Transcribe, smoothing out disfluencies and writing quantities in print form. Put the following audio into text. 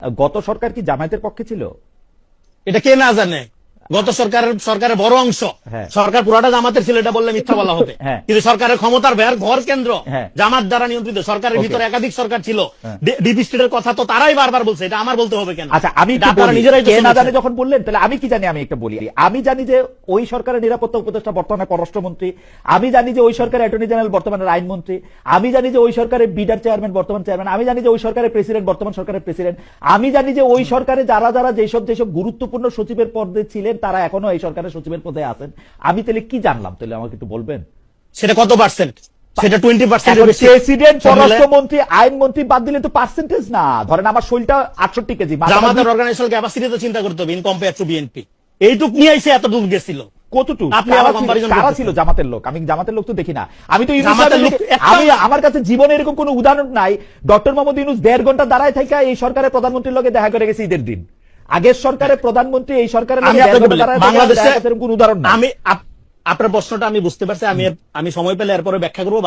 গত সরকার কি জামায়াতের পক্ষে ছিল? এটা কে না জানে? গত সরকারের বড় অংশ সরকার পুরাটা জামাতের ছিল, এটা বললে মিথ্যা বলা হবে। কিন্তু সরকারের ক্ষমতার ঘর কেন্দ্র জামাত দ্বারা নিয়ন্ত্রিত। সরকারের ভিতরে একাধিক সরকার ছিল। ডিপ স্টেটের কথা তো তারাই বারবার বলছে, এটা আমার বলতে হবে কেন? আচ্ছা, আমি নিজেরাই কে না জানে যখন বললেন, তাহলে আমি কি জানি? আমি একটা বলি, আমি জানি যে ওই সরকারের নিরাপত্তা উপদেষ্টা বর্তমানে পররাষ্ট্রমন্ত্রী, আমি জানি যে ওই সরকারের অ্যাটর্নি জেনারেল বর্তমানে আইনমন্ত্রী, আমি জানি যে ওই সরকারের বিডার চেয়ারম্যান বর্তমান চেয়ারম্যান, আমি জানি যে ওই সরকারের প্রেসিডেন্ট বর্তমান সরকারের প্রেসিডেন্ট, আমি জানি যে ওই সরকারে যারা যারা যেসব গুরুত্বপূর্ণ সচিবের পদে ছিলেন তারা এখনো এই সরকারের সচিবের পদে আছেন। আমি তাহলে কি জানলাম? তাহলে আমাকে একটু বলবেন সেটা কত পার্সেন্ট? সেটা 20%। প্রেসিডেন্ট, পররাষ্ট্রমন্ত্রী, আইনমন্ত্রী বাদ দিলে তো পার্সেন্টেজ না। ধরেন আমার শরীরটা 68 কেজি, জামাতের অর্গানাইজেশনাল ক্যাপাসিটি তো চিন্তা করতে হবে ইন কম্পেয়ার টু বিএনপি। এইটুক নিয়ে এসে এতটুকু গেছিল কতটুকু? আপনি আবার কম্পারিজন কারা ছিল জামাতের লোক? আমি জামাতের লোক তো দেখি না। আমি তো আমি আমার কাছে জীবনে এরকম কোন উদাহরণ নাই ডক্টর মোহাম্মদ ইউনূস 1.5 ঘন্টা দাঁড়ায় থেকে এই সরকারের প্রধানমন্ত্রীর লগে দেখা করে গেছে ঈদের দিন। আগের সরকারের প্রধানমন্ত্রী এই সরকারের বাংলাদেশে উদাহরণ। আমি আপনার প্রশ্নটা আমি বুঝতে পারছি, আমি সময় পেলে এরপরে ব্যাখ্যা করবো।